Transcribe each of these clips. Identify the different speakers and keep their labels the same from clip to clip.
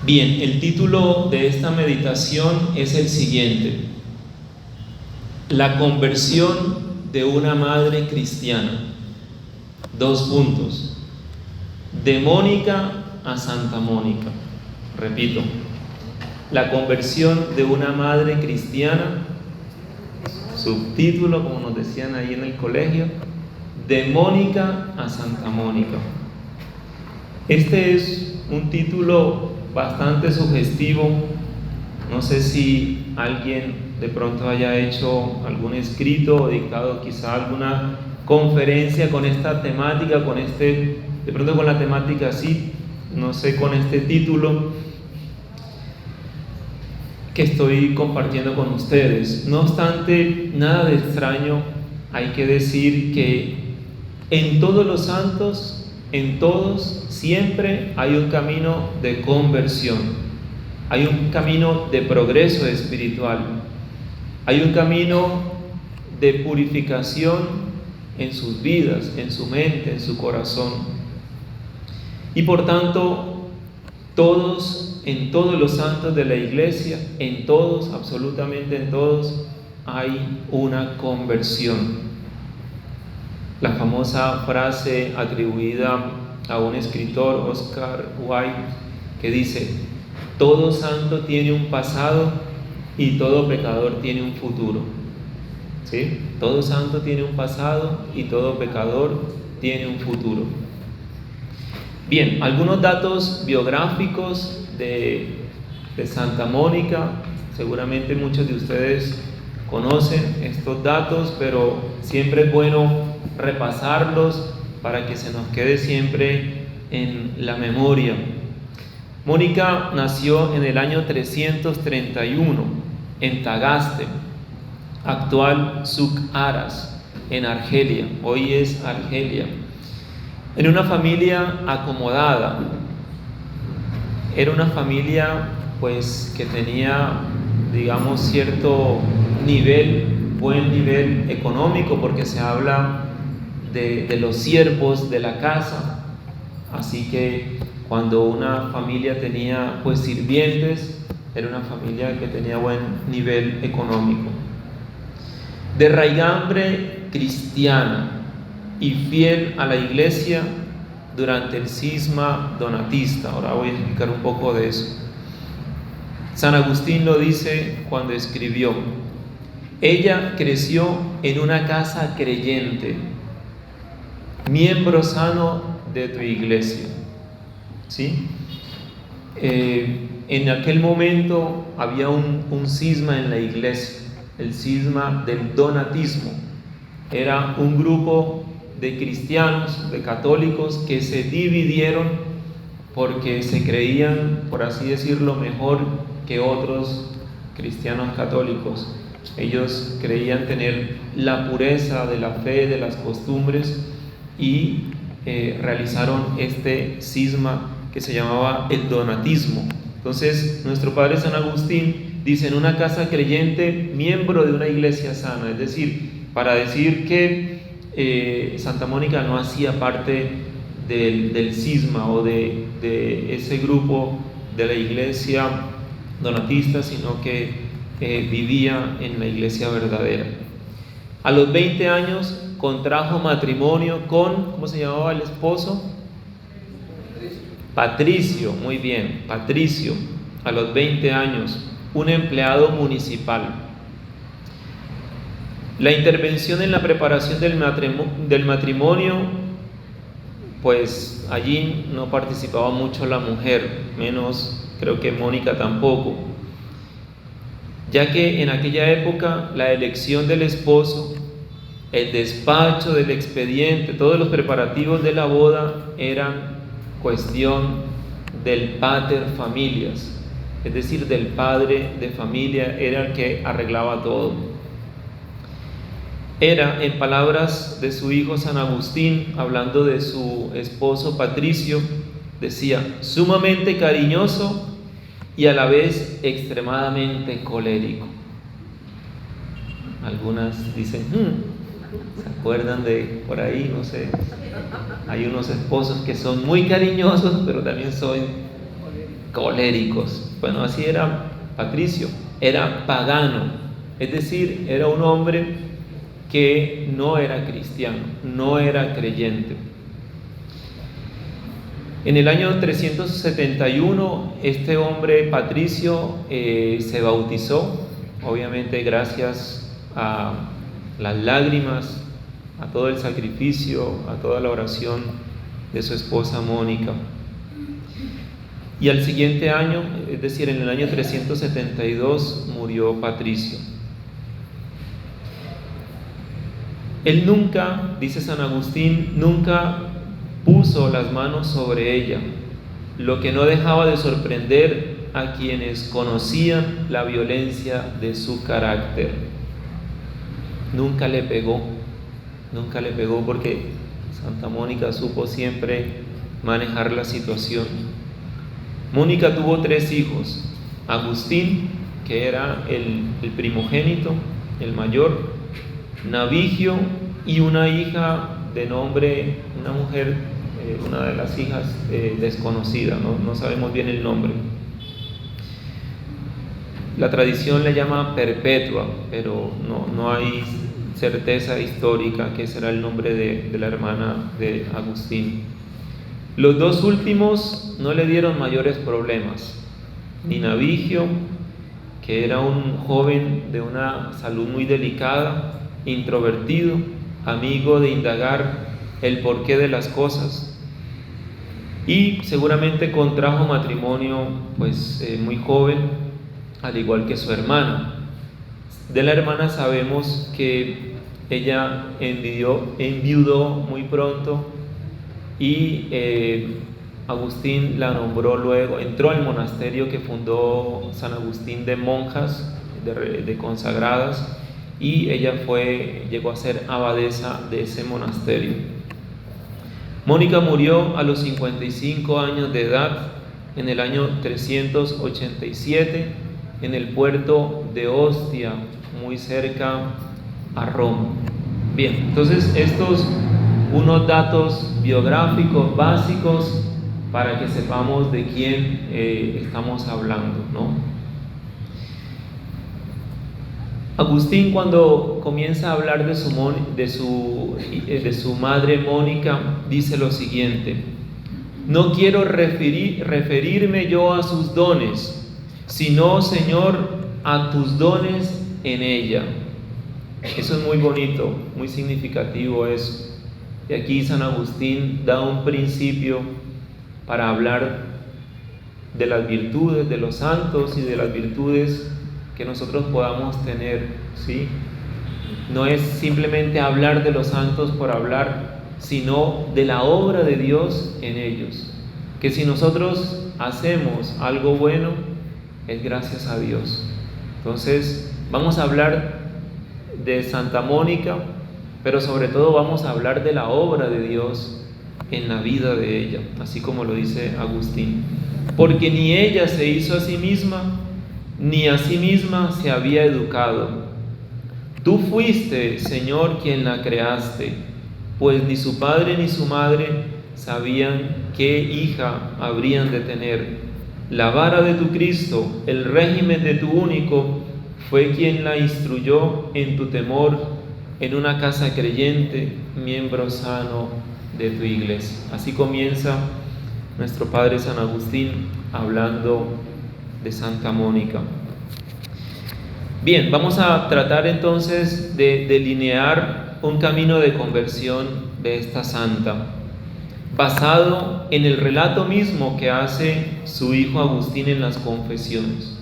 Speaker 1: Bien, el título de esta meditación es el siguiente: la conversión de una madre cristiana. 2 puntos. De Mónica a Santa Mónica. Repito, la conversión de una madre cristiana. Subtítulo, como nos decían ahí en el colegio: de Mónica a Santa Mónica. Este es un título bastante sugestivo. No sé si alguien de pronto haya hecho algún escrito o dictado quizá alguna conferencia con esta temática, de pronto con la temática así, no sé, con este título que estoy compartiendo con ustedes. No obstante, nada de extraño. Hay que decir que en todos los santos, en todos, siempre hay un camino de conversión, hay un camino de progreso espiritual, hay un camino de purificación en sus vidas, en su mente, en su corazón. Y por tanto, todos, en todos los santos de la iglesia, en todos, absolutamente en todos, hay una conversión. La famosa frase atribuida a un escritor, Oscar Wilde, que dice: todo santo tiene un pasado y todo pecador tiene un futuro. ¿Sí? Todo santo tiene un pasado y todo pecador tiene un futuro. Bien, algunos datos biográficos de Santa Mónica. Seguramente muchos de ustedes conocen estos datos, pero siempre es bueno repasarlos para que se nos quede siempre en la memoria. Mónica nació en el año 331 en Tagaste, actual Suc-Aras, en Argelia. Hoy es Argelia. En una familia acomodada. Era una familia pues que tenía, digamos, cierto nivel, buen nivel económico, porque se habla de los siervos de la casa. Así que cuando una familia tenía pues sirvientes, era una familia que tenía buen nivel económico. De raigambre cristiana y fiel a la iglesia durante el cisma donatista. Ahora voy a explicar un poco de eso. San Agustín lo dice cuando escribió: ella creció en una casa creyente, miembro sano de tu iglesia. ¿Sí? En aquel momento había un cisma en la iglesia, el cisma del donatismo. Era un grupo de cristianos, de católicos, que se dividieron porque se creían, por así decirlo, mejor que otros cristianos católicos. Ellos creían tener la pureza de la fe, de las costumbres, y realizaron este cisma que se llamaba el donatismo. Entonces, nuestro padre San Agustín dice: en una casa creyente, miembro de una iglesia sana. Es decir, para decir que Santa Mónica no hacía parte del cisma o de ese grupo de la iglesia donatista, sino que vivía en la iglesia verdadera. A los 20 años contrajo matrimonio con, ¿cómo se llamaba el esposo? Patricio, muy bien, Patricio. A los 20 años, un empleado municipal. La intervención en la preparación del matrimonio, pues allí no participaba mucho la mujer, menos creo que Mónica tampoco, ya que en aquella época la elección del esposo, el despacho del expediente, todos los preparativos de la boda eran cuestión del pater familias, es decir, del padre de familia, era el que arreglaba todo. Era, en palabras de su hijo San Agustín, hablando de su esposo Patricio, decía: sumamente cariñoso y a la vez extremadamente colérico. Algunas dicen, ¿se acuerdan de por ahí? No sé, hay unos esposos que son muy cariñosos, pero también son Coléricos. Bueno, así era Patricio, era pagano, es decir, era un hombre que no era cristiano, no era creyente. En el año 371, este hombre Patricio se bautizó, obviamente gracias a las lágrimas, a todo el sacrificio, a toda la oración de su esposa Mónica. Y al siguiente año, es decir, en el año 372, murió Patricio. Él nunca, dice San Agustín, nunca puso las manos sobre ella, lo que no dejaba de sorprender a quienes conocían la violencia de su carácter. Nunca le pegó porque Santa Mónica supo siempre manejar la situación. Mónica tuvo 3 hijos: Agustín, que era el primogénito, el mayor; Navigio, y una hija de nombre, una mujer, una de las hijas desconocida, no sabemos bien el nombre. La tradición le llama Perpetua, pero no hay certeza histórica que será el nombre de la hermana de Agustín. Los 2 últimos no le dieron mayores problemas, ni Navigio, que era un joven de una salud muy delicada, introvertido, amigo de indagar el porqué de las cosas, y seguramente contrajo matrimonio muy joven, al igual que su hermana. De la hermana sabemos que ella enviudó muy pronto, y Agustín la nombró luego, entró al monasterio que fundó San Agustín de monjas, de consagradas, y ella llegó a ser abadesa de ese monasterio. Mónica murió a los 55 años de edad en el año 387 en el puerto de Ostia, muy cerca a Roma. Bien, entonces estos unos datos biográficos básicos para que sepamos de quién estamos hablando, ¿no? Agustín, cuando comienza a hablar de su madre Mónica, dice lo siguiente: no quiero referirme yo a sus dones, sino, Señor, a tus dones en ella. Eso es muy bonito, muy significativo eso. Y aquí San Agustín da un principio para hablar de las virtudes de los santos y de las virtudes que nosotros podamos tener, ¿sí? No es simplemente hablar de los santos por hablar, sino de la obra de Dios en ellos. Que si nosotros hacemos algo bueno, es gracias a Dios. Entonces, vamos a hablar de Santa Mónica, pero sobre todo vamos a hablar de la obra de Dios en la vida de ella, así como lo dice Agustín. Porque ni ella se hizo a sí misma, ni a sí misma se había educado. Tú fuiste, Señor, quien la creaste, pues ni su padre ni su madre sabían qué hija habrían de tener. La vara de tu Cristo, el régimen de tu único, fue quien la instruyó en tu temor, en una casa creyente, miembro sano de tu iglesia. Así comienza nuestro Padre San Agustín hablando de Santa Mónica. Bien, vamos a tratar entonces de delinear un camino de conversión de esta santa, basado en el relato mismo que hace su hijo Agustín en las confesiones.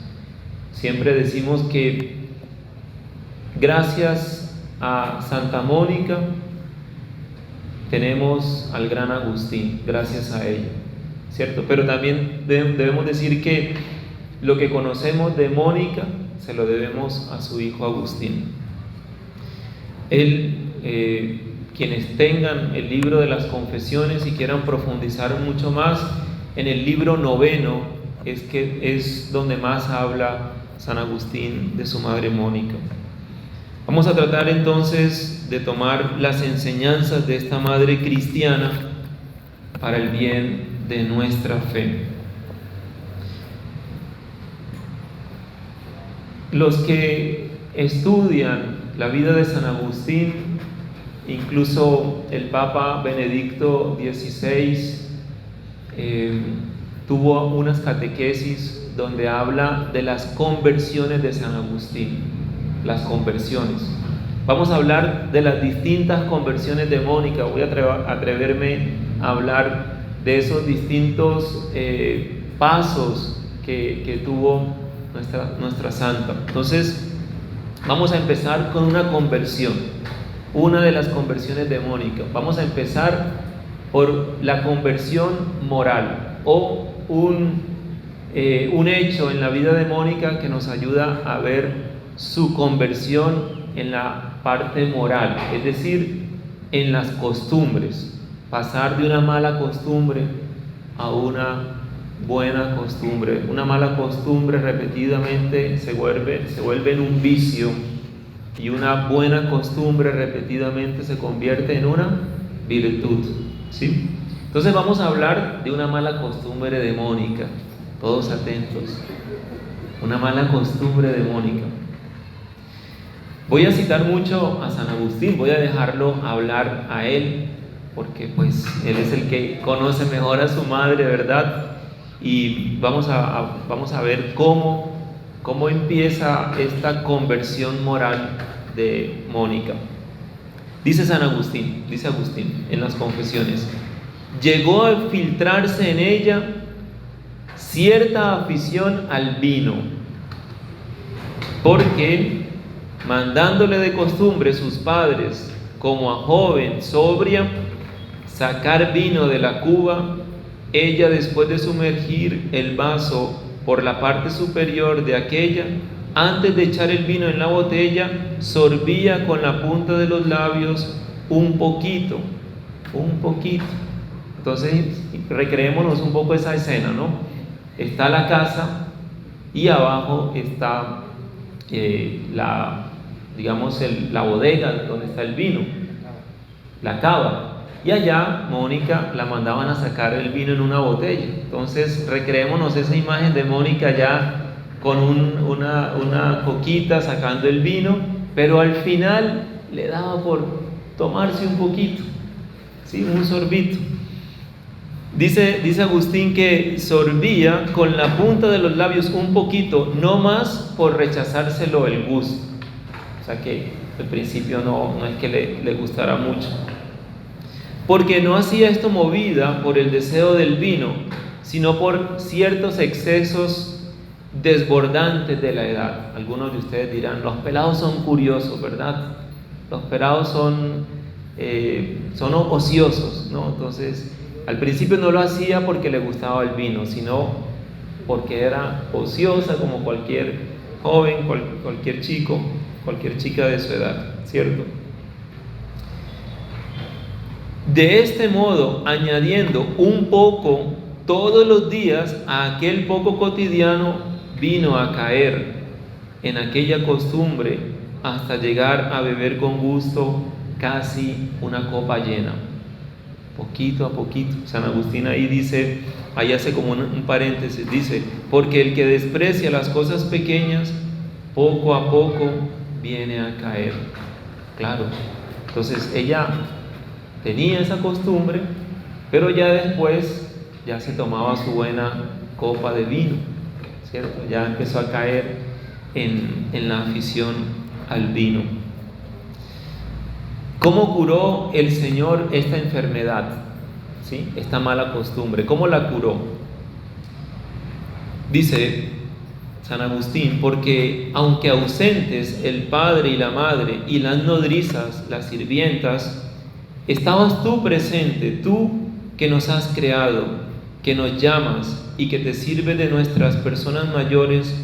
Speaker 1: Siempre decimos que gracias a Santa Mónica tenemos al gran Agustín, gracias a ella, ¿cierto? Pero también debemos decir que lo que conocemos de Mónica se lo debemos a su hijo Agustín. Quienes tengan el libro de las confesiones y quieran profundizar mucho más, en el libro 9 es donde más habla San Agustín de su madre Mónica. Vamos a tratar entonces de tomar las enseñanzas de esta madre cristiana para el bien de nuestra fe. Los que estudian la vida de San Agustín, incluso el Papa Benedicto XVI tuvo unas catequesis donde habla de las conversiones de San Agustín, las conversiones. Vamos a hablar de las distintas conversiones de Mónica. Voy a atreverme a hablar de esos distintos pasos que tuvo nuestra santa. Entonces, vamos a empezar con una conversión, una de las conversiones de Mónica. Vamos a empezar por la conversión moral o un hecho en la vida de Mónica que nos ayuda a ver su conversión en la parte moral, es decir, en las costumbres, pasar de una mala costumbre a una buena costumbre. Una mala costumbre repetidamente se vuelve en un vicio, y una buena costumbre repetidamente se convierte en una virtud, ¿sí? Entonces vamos a hablar de una mala costumbre de Mónica, todos atentos. Una mala costumbre de Mónica. Voy a citar mucho a San Agustín, voy a dejarlo hablar a él, porque pues él es el que conoce mejor a su madre, ¿verdad? Y vamos a ver cómo empieza esta conversión moral de Mónica. Dice Agustín en las Confesiones: llegó a filtrarse en ella cierta afición al vino, porque mandándole de costumbre sus padres, como a joven sobria, sacar vino de la cuba, ella, después de sumergir el vaso por la parte superior de aquella, antes de echar el vino en la botella, sorbía con la punta de los labios un poquito. Entonces, recreémonos un poco esa escena, ¿no? Está la casa y abajo está la bodega donde está el vino, la cava. Y allá Mónica la mandaban a sacar el vino en una botella. Entonces recreémonos esa imagen de Mónica ya con una coquita sacando el vino, pero al final le daba por tomarse un poquito, ¿sí? Un sorbito. Dice Agustín que sorbía con la punta de los labios un poquito, no más por rechazárselo el gusto. O sea que al principio no es que le gustara mucho, porque no hacía esto movida por el deseo del vino, sino por ciertos excesos desbordantes de la edad. Algunos de ustedes dirán: los pelados son curiosos, ¿verdad? Los pelados son ociosos, ¿no? Entonces, al principio no lo hacía porque le gustaba el vino, sino porque era ociosa como cualquier joven, cualquier chico, cualquier chica de su edad, ¿cierto? De este modo, añadiendo un poco todos los días a aquel poco cotidiano, vino a caer en aquella costumbre hasta llegar a beber con gusto casi una copa llena, poquito a poquito. San Agustín ahí dice, ahí hace como un paréntesis, dice: porque el que desprecia las cosas pequeñas, poco a poco viene a caer. Claro, entonces ella tenía esa costumbre, pero ya después ya se tomaba su buena copa de vino, ¿cierto? Ya empezó a caer en la afición al vino. ¿Cómo curó el Señor esta enfermedad? ¿Sí? Esta mala costumbre, ¿cómo la curó? Dice San Agustín: porque aunque ausentes el padre y la madre y las nodrizas, las sirvientas, estabas tú presente, tú que nos has creado, que nos llamas y que te sirves de nuestras personas mayores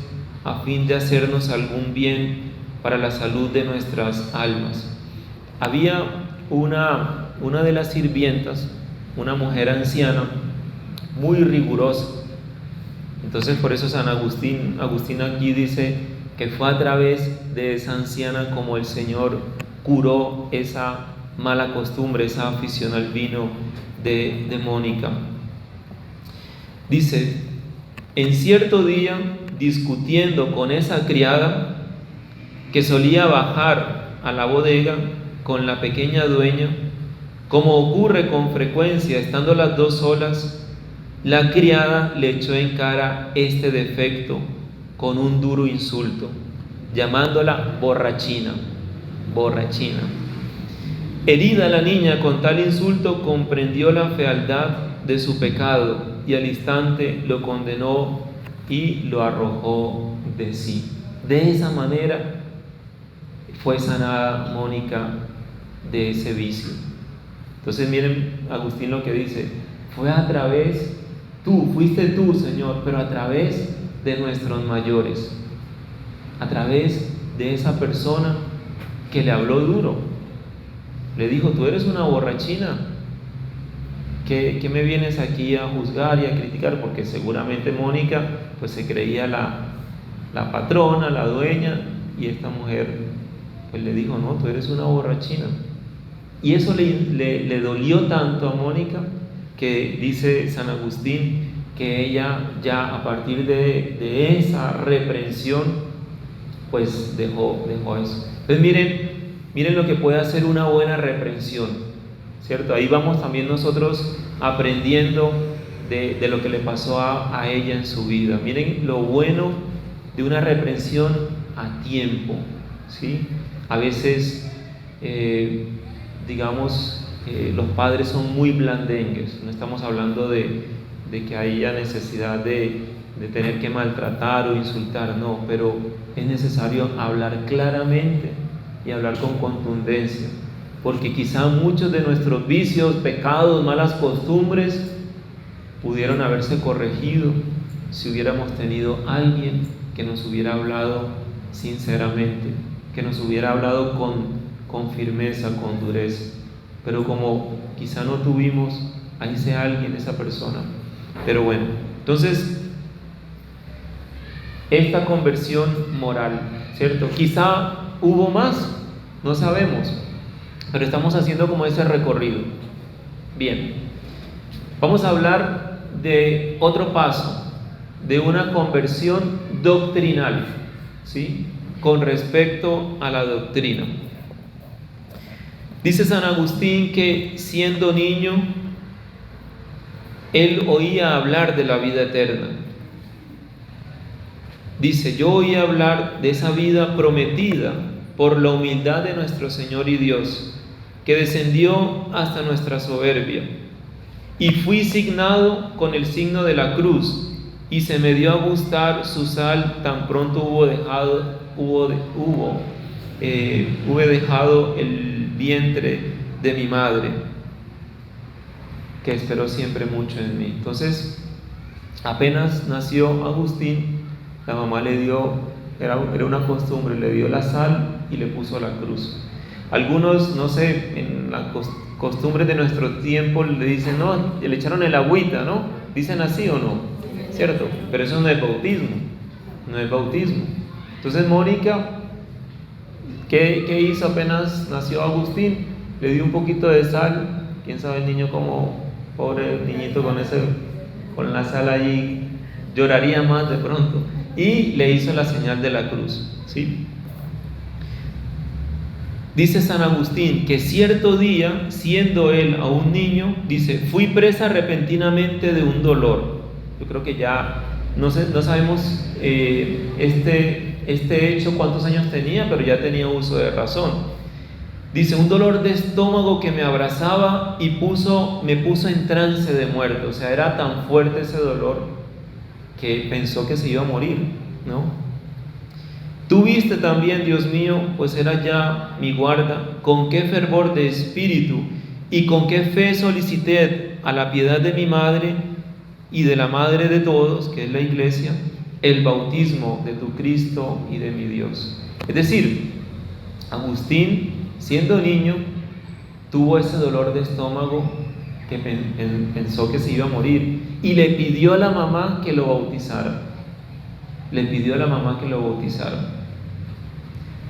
Speaker 1: a fin de hacernos algún bien para la salud de nuestras almas. Había una de las sirvientas, una mujer anciana, muy rigurosa. Entonces por eso San Agustín aquí dice que fue a través de esa anciana como el Señor curó esa mala costumbre, esa afición al vino de Mónica. Dice: en cierto día, discutiendo con esa criada, que solía bajar a la bodega con la pequeña dueña, como ocurre con frecuencia estando las dos solas, la criada le echó en cara este defecto con un duro insulto, llamándola borrachina. Herida la niña con tal insulto, comprendió la fealdad de su pecado y al instante lo condenó y lo arrojó de sí. De esa manera fue sanada Mónica de ese vicio. Entonces miren Agustín lo que dice: fue a través, fuiste tú, Señor, pero a través de nuestros mayores, a través de esa persona que le habló duro, le dijo: tú eres una borrachina, ¿qué me vienes aquí a juzgar y a criticar? Porque seguramente Mónica pues se creía la patrona, la dueña, y esta mujer pues le dijo: no, tú eres una borrachina. Y eso le dolió tanto a Mónica que dice San Agustín que ella ya a partir de esa reprensión pues dejó eso. Entonces miren lo que puede hacer una buena reprensión, ¿cierto? Ahí vamos también nosotros aprendiendo de lo que le pasó a ella en su vida. Miren lo bueno de una reprensión a tiempo, ¿sí? A veces los padres son muy blandengues. No estamos hablando de que haya necesidad de tener que maltratar o insultar, no, pero es necesario hablar claramente y hablar con contundencia, porque quizá muchos de nuestros vicios, pecados, malas costumbres pudieron haberse corregido si hubiéramos tenido alguien que nos hubiera hablado sinceramente, que nos hubiera hablado con firmeza, con dureza. Pero como quizá no tuvimos a ese alguien, esa persona. Pero bueno, entonces esta conversión moral, ¿cierto? Quizá hubo más, no sabemos, pero estamos haciendo como ese recorrido. Bien, vamos a hablar de otro paso, de una conversión doctrinal, ¿sí? Con respecto a la doctrina. Dice San Agustín que siendo niño, él oía hablar de la vida eterna. Dice: yo oía hablar de esa vida prometida por la humildad de nuestro Señor y Dios, que descendió hasta nuestra soberbia, y fui signado con el signo de la cruz, y se me dio a gustar su sal tan pronto hube dejado el vientre de mi madre, que esperó siempre mucho en mí. Entonces, apenas nació Agustín, la mamá le dio, era una costumbre, le dio la sal y le puso la cruz. Algunos, no sé, en la costumbre de nuestro tiempo le dicen: no, le echaron el agüita, ¿no? ¿Dicen así o no? ¿Cierto? Pero eso no es bautismo, no es bautismo. Entonces Mónica, ¿qué hizo apenas nació Agustín? Le dio un poquito de sal. Quién sabe el niño, como pobre niñito con la sal allí, lloraría más de pronto. Y le hizo la señal de la cruz, ¿sí? Dice San Agustín que cierto día, siendo él aún niño, dice: fui presa repentinamente de un dolor. Yo creo que ya no sabemos este hecho cuántos años tenía, pero ya tenía uso de razón. Dice: un dolor de estómago que me abrazaba y me puso en trance de muerte. O sea, era tan fuerte ese dolor que pensó que se iba a morir, ¿no? Tú viste también, Dios mío, pues era ya mi guarda, con qué fervor de espíritu y con qué fe solicité a la piedad de mi madre y de la madre de todos, que es la Iglesia, el bautismo de tu Cristo y de mi Dios. Es decir, Agustín, siendo niño, tuvo ese dolor de estómago que pensó que se iba a morir y le pidió a la mamá que lo bautizara.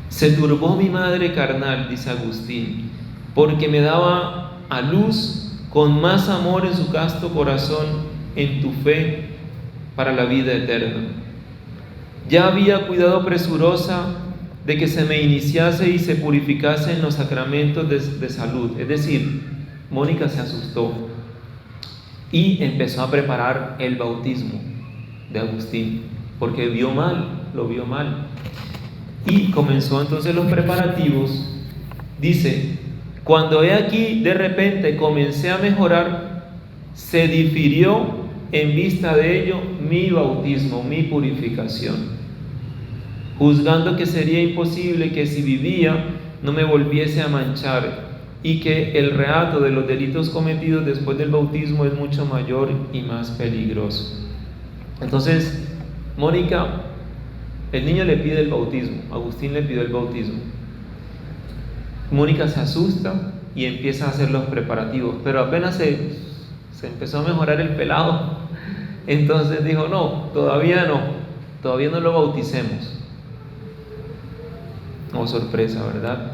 Speaker 1: Se turbó mi madre carnal, dice Agustín, porque me daba a luz con más amor en su casto corazón en tu fe para la vida eterna. Ya había cuidado presurosa de que se me iniciase y se purificase en los sacramentos de salud. Es decir, Mónica se asustó y empezó a preparar el bautismo de Agustín, porque lo vio mal. Y comenzó entonces los preparativos. Dice: cuando he aquí de repente comencé a mejorar, se difirió en vista de ello mi bautismo, mi purificación, juzgando que sería imposible que si vivía no me volviese a manchar, y que el reato de los delitos cometidos después del bautismo es mucho mayor y más peligroso. Entonces, Mónica, el niño le pide el bautismo, Agustín le pidió el bautismo. Mónica se asusta y empieza a hacer los preparativos, pero apenas se empezó a mejorar el pelado, entonces dijo: no, todavía no lo bauticemos. Oh, sorpresa, ¿verdad?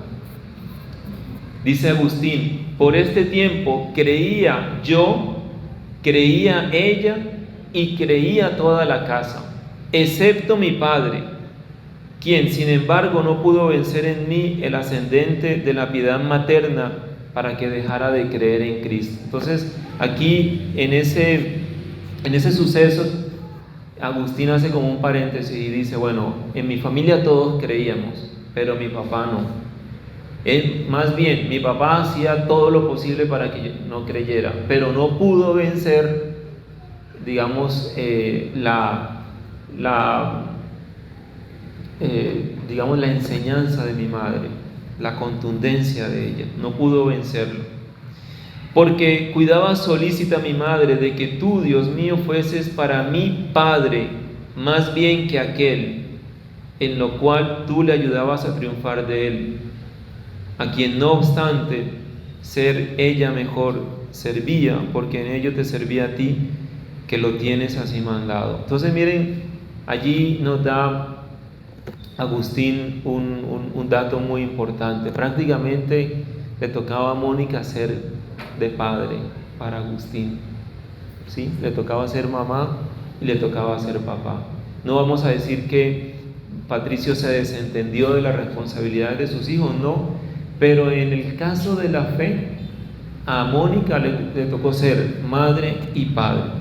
Speaker 1: Dice Agustín: por este tiempo creía yo, creía ella y creía toda la casa, excepto mi padre, quien sin embargo no pudo vencer en mí el ascendente de la piedad materna para que dejara de creer en Cristo. Entonces, aquí en ese suceso, Agustín hace como un paréntesis y dice: bueno, en mi familia todos creíamos, pero mi papá no. Más bien, mi papá hacía todo lo posible para que yo no creyera, pero no pudo vencer, digamos, la enseñanza de mi madre, la contundencia de ella, no pudo vencerlo. Porque cuidaba solícita mi madre de que tú, Dios mío, fueses para mí Padre, más bien que aquel, en lo cual tú le ayudabas a triunfar de él, a quien no obstante ser ella mejor servía, porque en ello te servía a ti, que lo tienes así mandado. Entonces miren, allí nos da Agustín un dato muy importante. Prácticamente le tocaba a Mónica ser de padre para Agustín, ¿sí? Le tocaba ser mamá y le tocaba ser papá. No vamos a decir que Patricio se desentendió de las responsabilidades de sus hijos, no, pero en el caso de la fe, a Mónica le tocó ser madre y padre.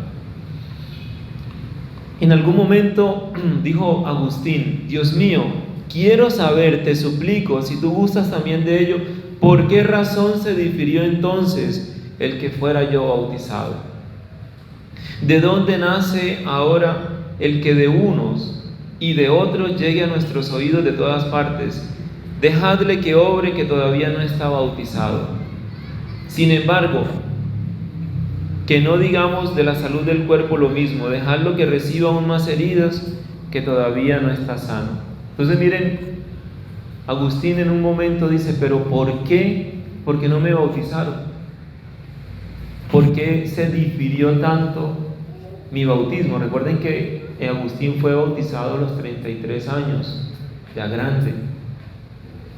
Speaker 1: En algún momento dijo Agustín: Dios mío, quiero saber, te suplico, si tú gustas también de ello, ¿por qué razón se difirió entonces el que fuera yo bautizado? ¿De dónde nace ahora el que de unos y de otros llegue a nuestros oídos de todas partes? Dejadle que obre, que todavía no está bautizado. Sin embargo, que no digamos de la salud del cuerpo lo mismo, dejadlo que reciba aún más heridas, que todavía no está sano. Entonces miren, Agustín en un momento dice: pero ¿por qué? ¿Por qué no me bautizaron? ¿Por qué se difirió tanto mi bautismo? Recuerden que Agustín fue bautizado a los 33 años, ya grande.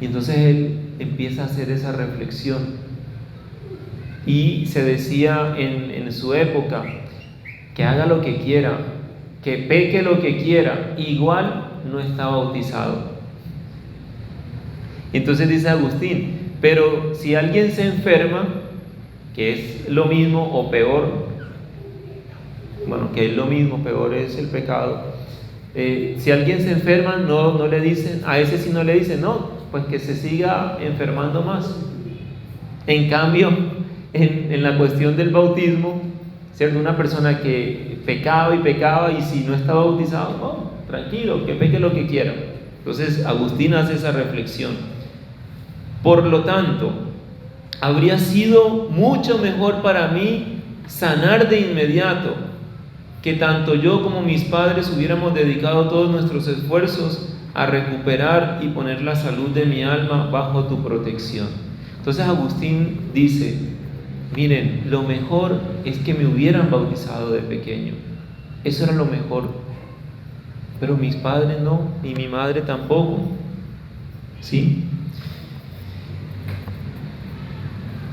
Speaker 1: Y entonces él empieza a hacer esa reflexión. Y se decía en su época: que haga lo que quiera, que peque lo que quiera, igual no está bautizado. Entonces dice Agustín: pero si alguien se enferma, que es lo mismo o peor, bueno, que es lo mismo, peor es el pecado, si alguien se enferma, no le dicen, a ese sí no le dicen: no, pues que se siga enfermando más. En cambio, en la cuestión del bautismo, ¿cierto? Una persona que pecaba y si no está bautizado, no, tranquilo, que peque lo que quiera. Entonces Agustín hace esa reflexión. Por lo tanto, habría sido mucho mejor para mí sanar de inmediato, que tanto yo como mis padres hubiéramos dedicado todos nuestros esfuerzos a recuperar y poner la salud de mi alma bajo tu protección. Entonces Agustín dice: miren, lo mejor es que me hubieran bautizado de pequeño, eso era lo mejor, pero mis padres no, y mi madre tampoco, ¿sí?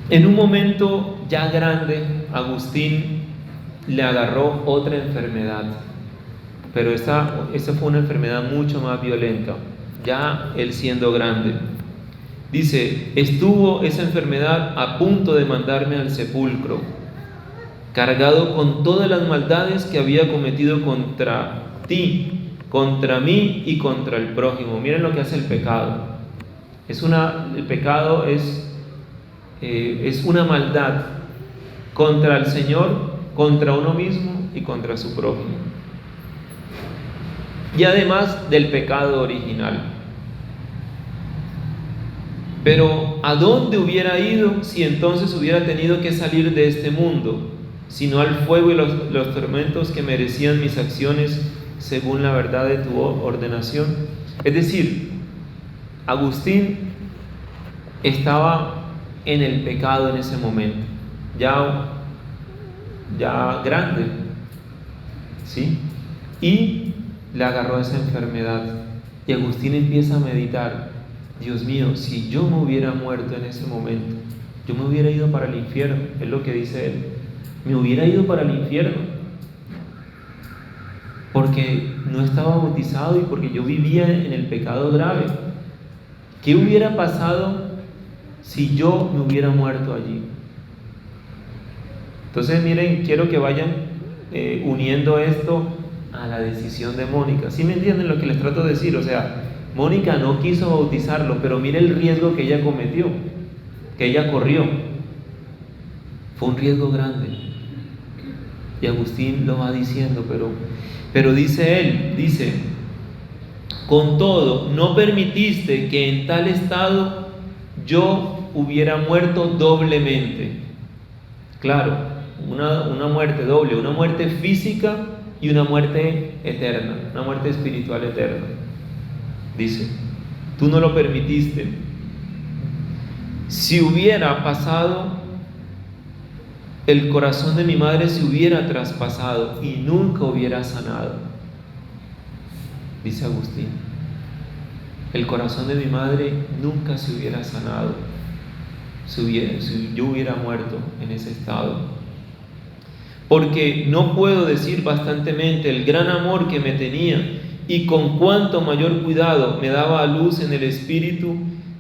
Speaker 1: En un momento ya grande, Agustín le agarró otra enfermedad, pero esta fue una enfermedad mucho más violenta. ya él siendo grande. Dice, estuvo esa enfermedad a punto de mandarme al sepulcro, cargado con todas las maldades que había cometido contra ti, contra mí y contra el prójimo. Miren lo que hace el pecado. El pecado es una maldad contra el Señor, contra uno mismo y contra su prójimo. Y además del pecado original. Pero ¿a dónde hubiera ido si entonces hubiera tenido que salir de este mundo? Sino al fuego y los tormentos que merecían mis acciones según la verdad de tu ordenación. Es decir, Agustín estaba en el pecado en ese momento, ya grande, ¿sí? Y le agarró esa enfermedad. Y Agustín empieza a meditar: Dios mío, si yo me hubiera muerto en ese momento, yo me hubiera ido para el infierno. Es lo que dice él: me hubiera ido para el infierno, porque no estaba bautizado y porque yo vivía en el pecado grave. ¿Qué hubiera pasado si yo me hubiera muerto allí? Entonces miren, quiero que vayan uniendo esto a la decisión de Mónica. ¿Sí me entienden lo que les trato de decir? O sea, Mónica no quiso bautizarlo, pero mire el riesgo que ella cometió, que ella corrió. Fue un riesgo grande. Y Agustín lo va diciendo, pero dice él, con todo, no permitiste que en tal estado yo hubiera muerto doblemente. Claro, una muerte doble, una muerte física y una muerte eterna, una muerte espiritual eterna. Dice, tú no lo permitiste. Si hubiera pasado, el corazón de mi madre se hubiera traspasado y nunca hubiera sanado. Dice Agustín, el corazón de mi madre nunca se hubiera sanado si yo hubiera muerto en ese estado. Porque no puedo decir bastantemente el gran amor que me tenía y con cuánto mayor cuidado me daba a luz en el espíritu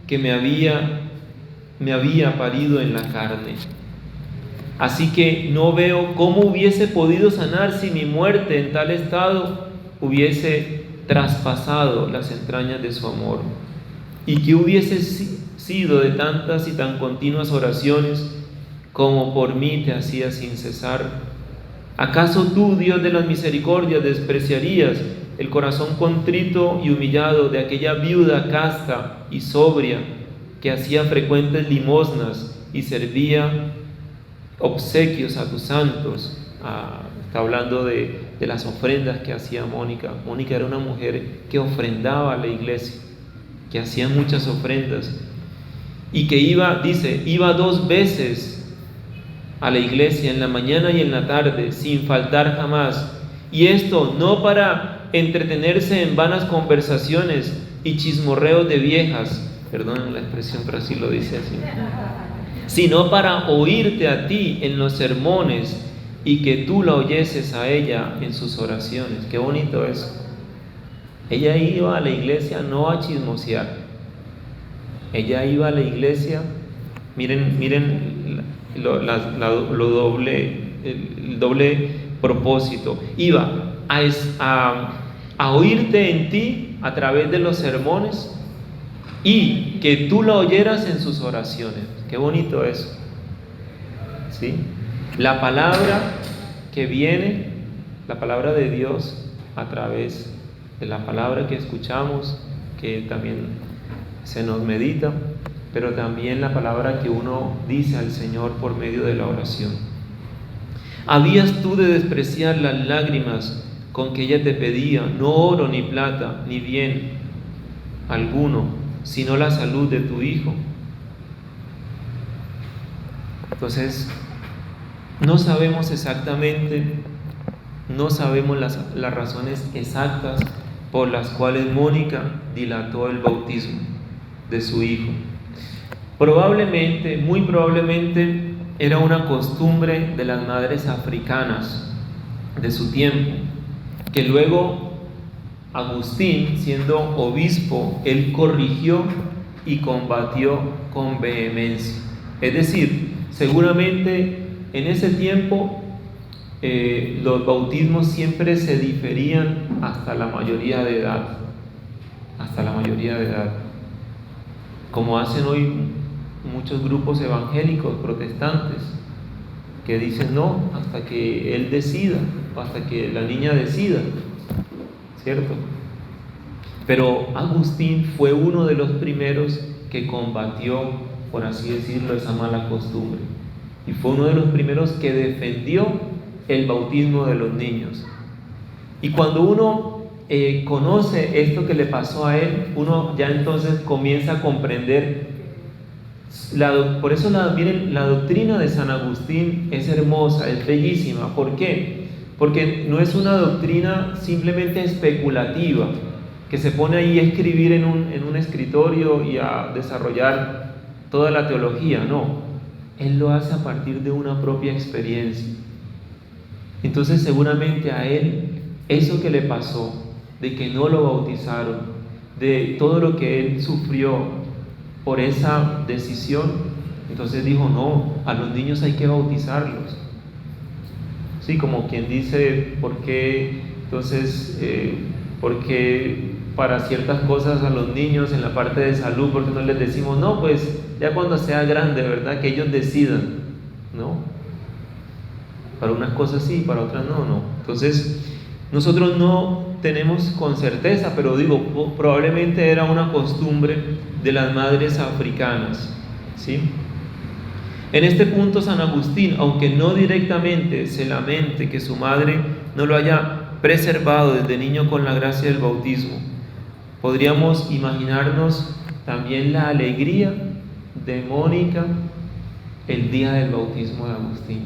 Speaker 1: que me había parido en la carne. Así que no veo cómo hubiese podido sanar si mi muerte en tal estado hubiese traspasado las entrañas de su amor. ¿Y qué hubiese sido de tantas y tan continuas oraciones como por mí te hacía sin cesar? ¿Acaso tú, Dios de las misericordias, despreciarías el corazón contrito y humillado de aquella viuda casta y sobria que hacía frecuentes limosnas y servía obsequios a tus santos? Está hablando de las ofrendas que hacía Mónica. Mónica era una mujer que ofrendaba a la iglesia, que hacía muchas ofrendas y que iba 2 veces a la iglesia, en la mañana y en la tarde, sin faltar jamás. Y esto no para entretenerse en vanas conversaciones y chismorreos de viejas, perdonen la expresión, pero así lo dice así, sino para oírte a ti en los sermones y que tú la oyeses a ella en sus oraciones. Qué bonito eso. Ella iba a la iglesia no a chismosear. Ella iba a la iglesia, miren el doble propósito. Iba a oírte en ti a través de los sermones y que tú la oyeras en sus oraciones. Qué bonito eso, ¿sí? La palabra que viene, la palabra de Dios a través de la palabra que escuchamos, que también se nos medita, pero también la palabra que uno dice al Señor por medio de la oración. ¿Habías tú de despreciar las lágrimas con que ella te pedía, no oro ni plata ni bien alguno, sino la salud de tu hijo? Entonces, no sabemos exactamente, no sabemos las razones exactas por las cuales Mónica dilató el bautismo de su hijo. Probablemente, muy probablemente, era una costumbre de las madres africanas de su tiempo, que luego Agustín, siendo obispo, él corrigió y combatió con vehemencia. Es decir, seguramente en ese tiempo los bautismos siempre se diferían hasta la mayoría de edad, como hacen hoy muchos grupos evangélicos protestantes que dicen no, hasta que él decida, o hasta que la niña decida, ¿cierto? Pero Agustín fue uno de los primeros que combatió, por así decirlo, esa mala costumbre, y fue uno de los primeros que defendió el bautismo de los niños. Y cuando uno conoce esto que le pasó a él, uno ya entonces comienza a comprender. Por eso miren, la doctrina de San Agustín es hermosa, es bellísima. ¿Por qué? Porque no es una doctrina simplemente especulativa, que se pone ahí a escribir en un escritorio y a desarrollar toda la teología. No, él lo hace a partir de una propia experiencia. Entonces seguramente a él, eso que le pasó, de que no lo bautizaron, de todo lo que él sufrió por esa decisión, entonces dijo, no, a los niños hay que bautizarlos. Sí, como quien dice, ¿por qué para ciertas cosas a los niños en la parte de salud, por qué no les decimos, no, pues ya cuando sea grande, ¿verdad? Que ellos decidan, ¿no? Para unas cosas sí, para otras no. Entonces, nosotros no tenemos con certeza, pero digo, probablemente era una costumbre de las madres africanas, ¿sí? En este punto San Agustín, aunque no directamente se lamente que su madre no lo haya preservado desde niño con la gracia del bautismo, podríamos imaginarnos también la alegría de Mónica el día del bautismo de Agustín.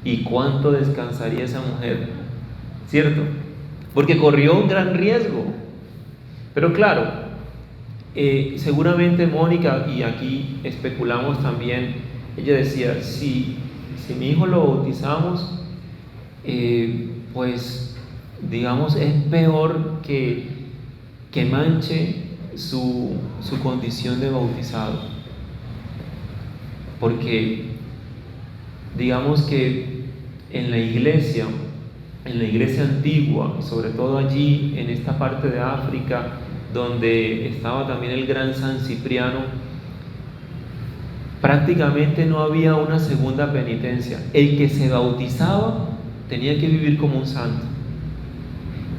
Speaker 1: Y cuánto descansaría esa mujer, ¿cierto? Porque corrió un gran riesgo. Pero claro, seguramente Mónica, y aquí especulamos también, ella decía, si mi hijo lo bautizamos, pues digamos es peor que manche su condición de bautizado, porque digamos que en la iglesia antigua, sobre todo allí en esta parte de África donde estaba también el gran San Cipriano, prácticamente no había una segunda penitencia. El que se bautizaba tenía que vivir como un santo,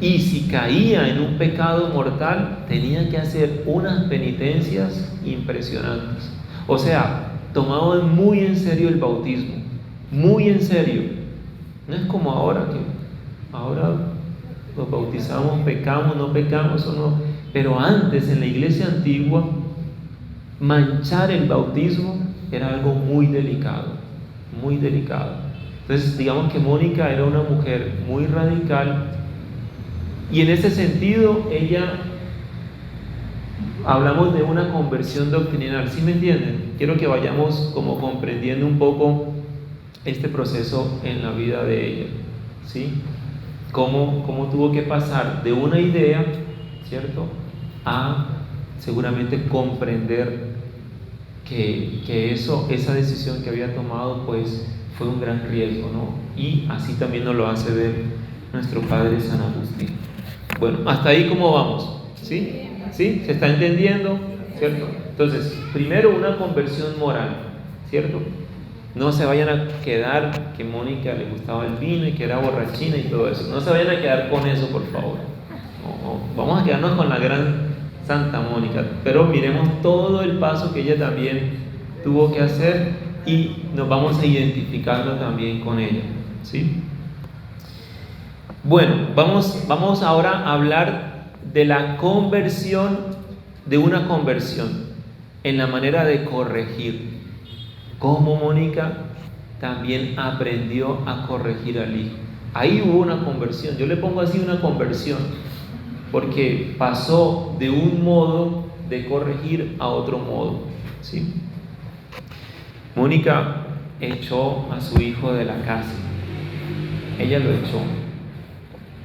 Speaker 1: y si caía en un pecado mortal tenía que hacer unas penitencias impresionantes. O sea, tomaban muy en serio el bautismo, muy en serio. No es como ahora, que ahora nos bautizamos, pecamos, no pecamos o no. Pero antes, en la iglesia antigua, manchar el bautismo era algo muy delicado, muy delicado. Entonces, digamos que Mónica era una mujer muy radical, y en ese sentido, hablamos de una conversión doctrinal, ¿sí me entienden? Quiero que vayamos como comprendiendo un poco este proceso en la vida de ella, ¿sí? Cómo tuvo que pasar de una idea, ¿cierto?, a seguramente comprender que esa decisión que había tomado, pues fue un gran riesgo, ¿no? Y así también nos lo hace ver nuestro Padre San Agustín. Bueno, hasta ahí ¿cómo vamos? ¿Sí? ¿Sí? ¿Se está entendiendo? ¿Cierto? Entonces, primero una conversión moral, ¿cierto? No se vayan a quedar que Mónica le gustaba el vino y que era borrachina y todo eso. No se vayan a quedar con eso, por favor. No, vamos a quedarnos con la gran Santa Mónica, pero miremos todo el paso que ella también tuvo que hacer y nos vamos a identificarlo también con ella, ¿sí? Bueno, vamos ahora a hablar de la conversión, de una conversión en la manera de corregir. Cómo Mónica también aprendió a corregir al hijo. Ahí hubo una conversión. Yo le pongo así una conversión, porque pasó de un modo de corregir a otro modo, ¿sí? Mónica echó a su hijo de la casa. Ella lo echó.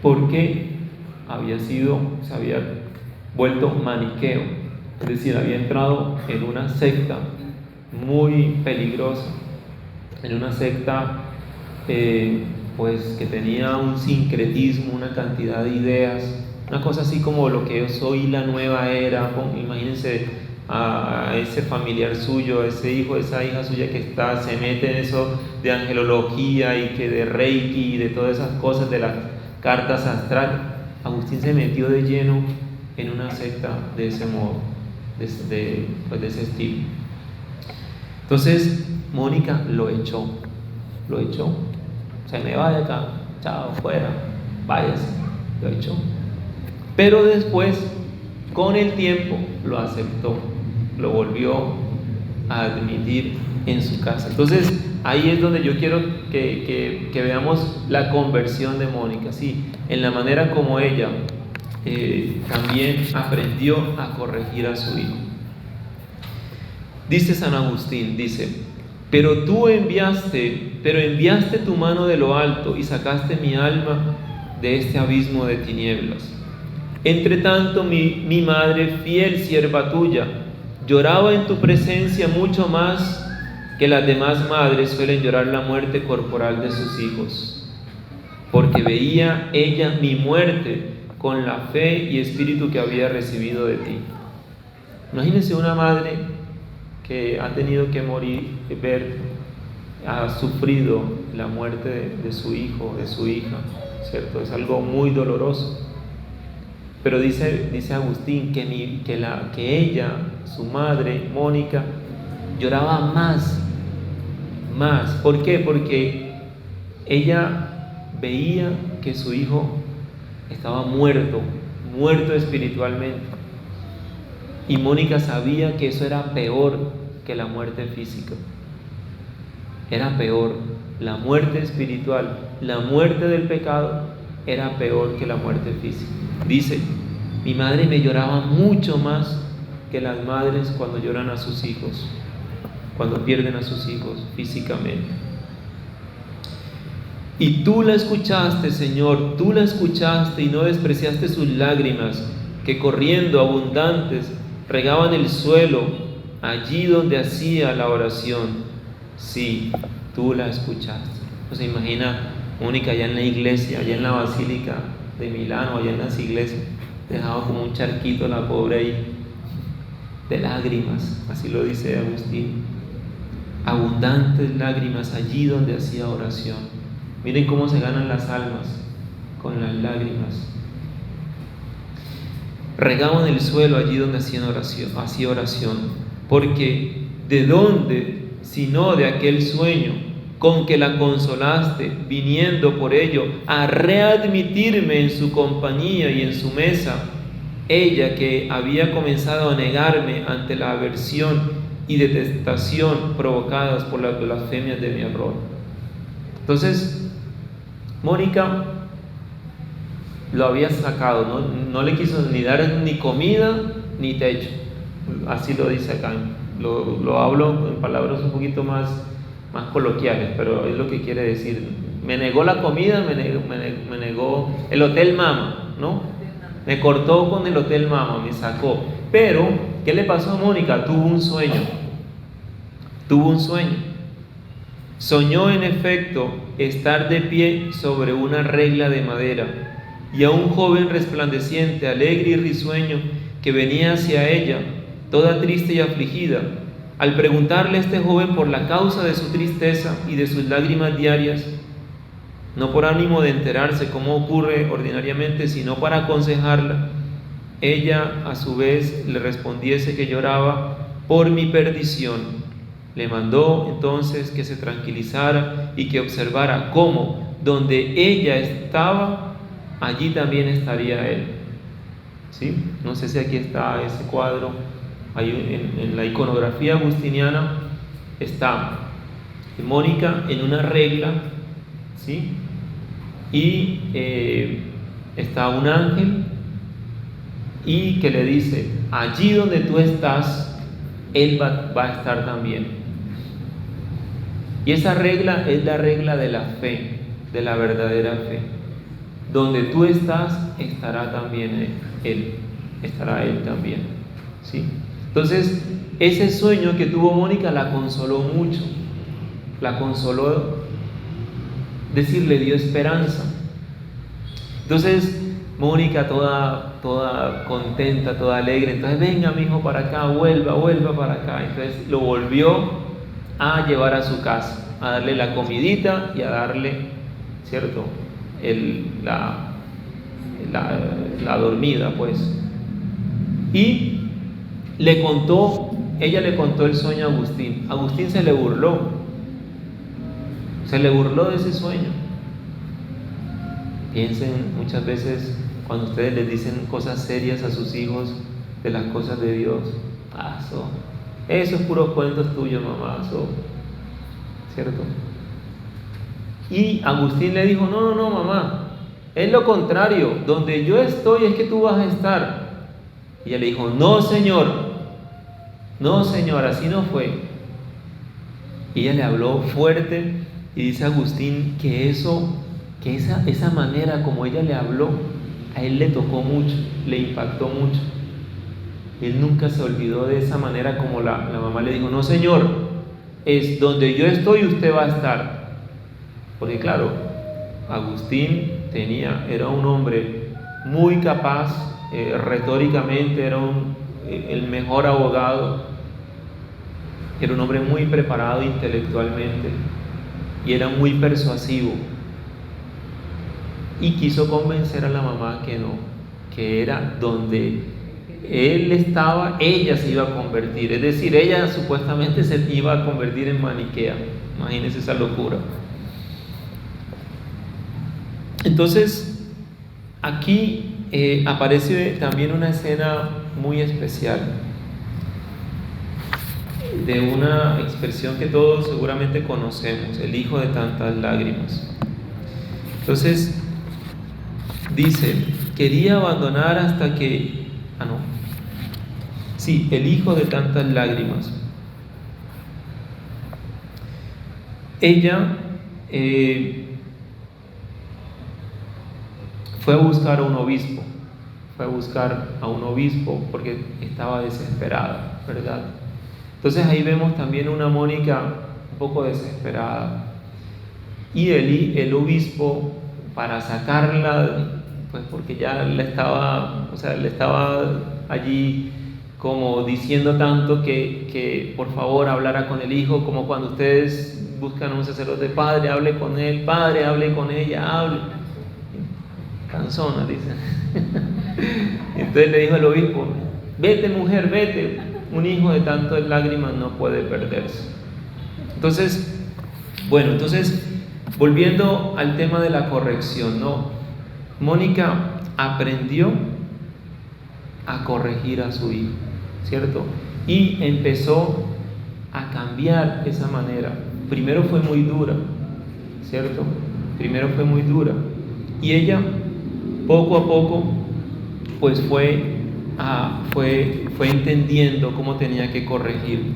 Speaker 1: ¿Por qué? se había vuelto maniqueo, es decir, había entrado en una secta muy peligrosa, en una secta pues que tenía un sincretismo, una cantidad de ideas, una cosa así como lo que es hoy la nueva era. Imagínense a ese familiar suyo, a ese hijo, esa hija suya que se mete en eso de angelología y que de reiki y de todas esas cosas de las cartas astrales. Agustín se metió de lleno en una secta de ese modo, de ese estilo. Entonces Mónica lo echó, se me va de acá, chao, fuera, váyase, lo echó. Pero después, con el tiempo, lo aceptó, lo volvió a admitir en su casa. Entonces ahí es donde yo quiero que veamos la conversión de Mónica, ¿sí? En la manera como ella también aprendió a corregir a su hijo. Dice San Agustín, pero enviaste tu mano de lo alto y sacaste mi alma de este abismo de tinieblas. Entre tanto, mi madre, fiel sierva tuya, lloraba en tu presencia mucho más que las demás madres suelen llorar la muerte corporal de sus hijos, porque veía ella mi muerte con la fe y espíritu que había recibido de ti. Imagínense una madre que ha tenido que morir, ha sufrido la muerte de su hijo, de su hija, ¿cierto? Es algo muy doloroso. Pero dice Agustín que ella, su madre, Mónica, lloraba más. ¿Por qué? Porque ella veía que su hijo estaba muerto espiritualmente. Y Mónica sabía que eso era peor que la muerte física. Era peor. La muerte espiritual, la muerte del pecado, era peor que la muerte física. Dice, mi madre me lloraba mucho más que las madres cuando lloran a sus hijos, cuando pierden a sus hijos físicamente. Y tú la escuchaste, Señor, tú la escuchaste y no despreciaste sus lágrimas, que corriendo abundantes regaban el suelo allí donde hacía la oración. Sí, tú la escuchaste. Pues se imagina Mónica allá en la iglesia, allá en la Basílica de Milano, allá en las iglesias, dejaba como un charquito la pobre ahí de lágrimas, así lo dice Agustín. Abundantes lágrimas allí donde hacía oración. Miren cómo se ganan las almas con las lágrimas. Regaban el suelo allí donde hacía oración, porque ¿de dónde, sino de aquel sueño con que la consolaste, viniendo por ello a readmitirme en su compañía y en su mesa, ella que había comenzado a negarme ante la aversión y detestación provocadas por las blasfemias de mi error? Entonces, Mónica lo había sacado, no le quiso ni dar ni comida ni techo, así lo dice acá, lo hablo en palabras un poquito más coloquiales, pero es lo que quiere decir. Me negó la comida, me negó el Hotel Mama, ¿no? Me cortó con el Hotel Mama, me sacó. Pero, ¿qué le pasó a Mónica? Tuvo un sueño. Soñó en efecto estar de pie sobre una regla de madera y a un joven resplandeciente, alegre y risueño que venía hacia ella, toda triste y afligida. Al preguntarle a este joven por la causa de su tristeza y de sus lágrimas diarias, no por ánimo de enterarse cómo ocurre ordinariamente, sino para aconsejarla, ella a su vez le respondiese que lloraba por mi perdición. Le mandó entonces que se tranquilizara y que observara cómo donde ella estaba, allí también estaría él. ¿Sí? No sé si aquí está ese cuadro. En la iconografía agustiniana está Mónica en una regla, ¿sí? Y está un ángel y que le dice, allí donde tú estás, él va a estar también. Y esa regla es la regla de la fe, de la verdadera fe, donde tú estás, estará también Él, estará Él también, ¿sí? Entonces, ese sueño que tuvo Mónica la consoló mucho, la consoló, le dio esperanza. Entonces, Mónica toda contenta, toda alegre, entonces venga mi hijo para acá, vuelva para acá. Entonces lo volvió a llevar a su casa, a darle la comidita y a darle, ¿cierto? La dormida, pues. Y ella le contó el sueño a Agustín. Agustín se le burló de ese sueño. Piensen muchas veces cuando ustedes les dicen cosas serias a sus hijos de las cosas de Dios. Eso es puros cuentos tuyos, mamá, ¿cierto? Y Agustín le dijo, no, mamá, es lo contrario, donde yo estoy es que tú vas a estar. Y ella le dijo, no señor, así no fue. Y ella le habló fuerte y dice Agustín que esa manera como ella le habló, a él le tocó mucho, le impactó mucho. Él nunca se olvidó de esa manera como la mamá le dijo, no señor, es donde yo estoy usted va a estar. Porque claro, Agustín era un hombre muy capaz, retóricamente era el mejor abogado, era un hombre muy preparado intelectualmente y era muy persuasivo. Y quiso convencer a la mamá que no, que era donde él estaba, ella se iba a convertir. Es decir, ella supuestamente se iba a convertir en maniquea. Imagínense esa locura. Entonces, aquí aparece también una escena muy especial de una expresión que todos seguramente conocemos, el hijo de tantas lágrimas. Entonces, dice, quería abandonar hasta que... el hijo de tantas lágrimas. Ella fue a buscar a un obispo, porque estaba desesperada, ¿verdad? Entonces ahí vemos también una Mónica un poco desesperada. Y el obispo, para sacarla, pues porque ya le estaba allí como diciendo tanto que por favor hablara con el hijo, como cuando ustedes buscan a un sacerdote, padre, hable con él, padre, hable con ella, hable. Cansona, dicen. Entonces le dijo el obispo, vete mujer, vete, un hijo de tantas lágrimas no puede perderse. Entonces, volviendo al tema de la corrección, Mónica aprendió a corregir a su hijo, ¿cierto? Y empezó a cambiar esa manera. Primero fue muy dura, ¿cierto? Y ella, poco a poco, pues fue entendiendo cómo tenía que corregir.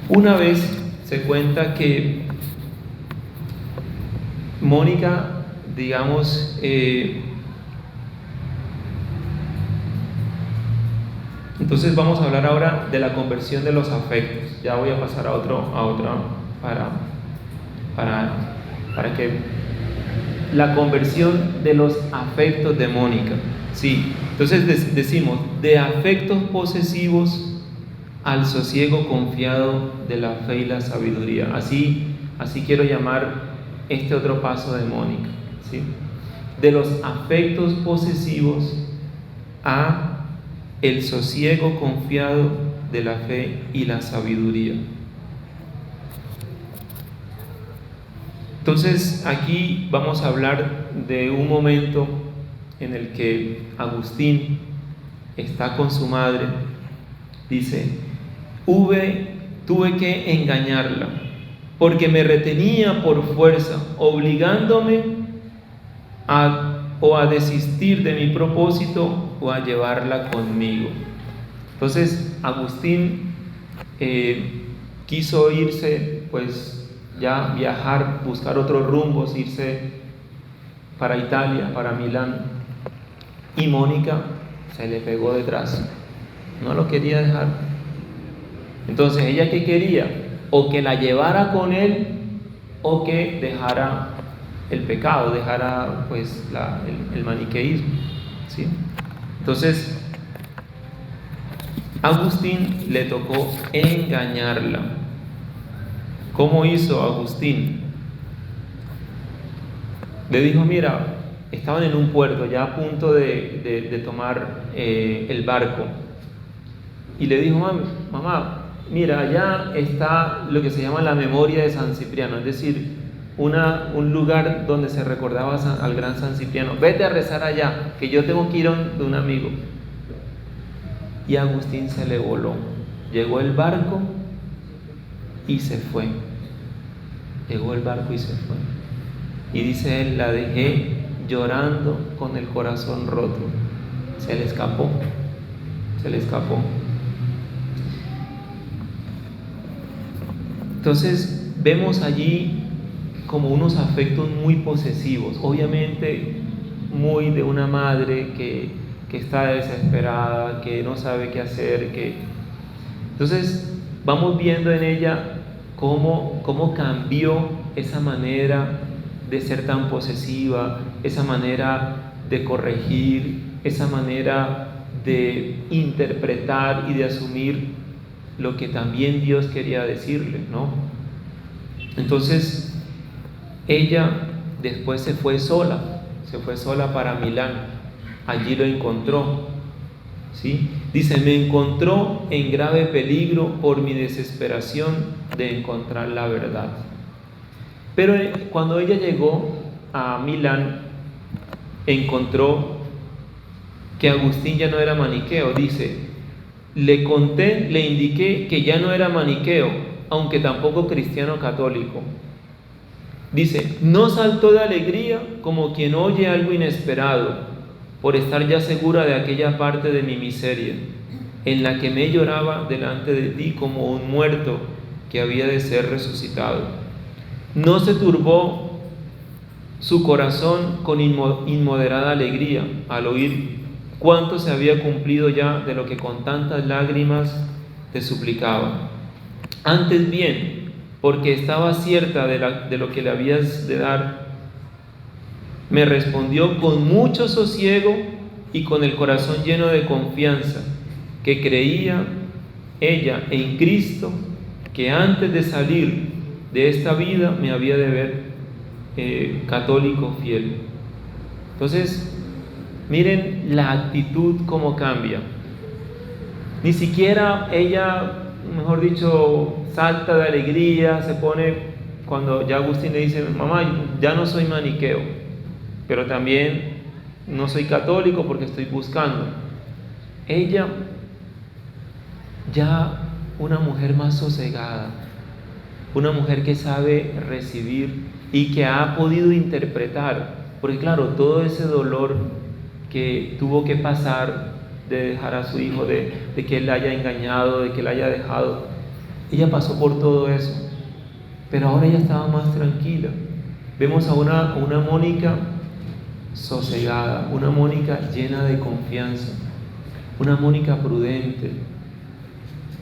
Speaker 1: Una vez se cuenta que Mónica, digamos, entonces vamos a hablar ahora de la conversión de los afectos. Ya voy a pasar a otra para que la conversión de los afectos de Mónica. Sí, entonces decimos de afectos posesivos al sosiego confiado de la fe y la sabiduría. Así quiero llamar este otro paso de Mónica, ¿sí? De los afectos posesivos a el sosiego confiado de la fe y la sabiduría. Entonces aquí vamos a hablar de un momento en el que Agustín está con su madre. Dice, tuve que engañarla porque me retenía por fuerza, obligándome a desistir de mi propósito o a llevarla conmigo. Entonces Agustín quiso irse, pues ya viajar, buscar otros rumbos, irse para Italia, para Milán, y Mónica se le pegó detrás, no lo quería dejar. Entonces, ¿ella qué quería? O que la llevara con él, o que dejara el pecado, dejara pues el maniqueísmo, ¿sí? Entonces, Agustín le tocó engañarla. ¿Cómo hizo Agustín? Le dijo, mira, estaban en un puerto ya a punto de tomar el barco, y le dijo, mamá, mira, allá está lo que se llama la memoria de San Cipriano, es decir, un lugar donde se recordaba al gran San Cipriano. Vete a rezar allá, que yo tengo que ir de un amigo. Y Agustín se le voló. Llegó el barco y se fue. Llegó el barco y se fue. Y dice él, la dejé llorando con el corazón roto. Se le escapó. Se le escapó. Entonces vemos allí como unos afectos muy posesivos, obviamente muy de una madre que está desesperada, que no sabe qué hacer, Entonces vamos viendo en ella cómo cambió esa manera de ser tan posesiva, esa manera de corregir, esa manera de interpretar y de asumir lo que también Dios quería decirle, ¿no? Entonces, ella después se fue sola para Milán, allí lo encontró, ¿sí? Dice, me encontró en grave peligro por mi desesperación de encontrar la verdad. Pero cuando ella llegó a Milán, encontró que Agustín ya no era maniqueo. Dice, le indiqué que ya no era maniqueo, aunque tampoco cristiano católico. Dice, no saltó de alegría como quien oye algo inesperado, por estar ya segura de aquella parte de mi miseria, en la que me lloraba delante de ti como un muerto que había de ser resucitado. No se turbó su corazón con inmoderada alegría al oír cuánto se había cumplido ya de lo que con tantas lágrimas te suplicaba. Antes bien, porque estaba cierta de lo que le habías de dar, me respondió con mucho sosiego y con el corazón lleno de confianza, que creía ella en Cristo, que antes de salir de esta vida me había de ver católico fiel. Entonces, miren la actitud cómo cambia. Ni siquiera ella, mejor dicho, salta de alegría, se pone, cuando ya Agustín le dice, mamá, ya no soy maniqueo, pero también no soy católico porque estoy buscando. Ella, ya una mujer más sosegada, una mujer que sabe recibir y que ha podido interpretar, porque claro, todo ese dolor que tuvo que pasar de dejar a su hijo, de que él la haya engañado, de que la haya dejado, ella pasó por todo eso, pero ahora ella estaba más tranquila. Vemos a una Mónica sosegada, una Mónica llena de confianza, una Mónica prudente,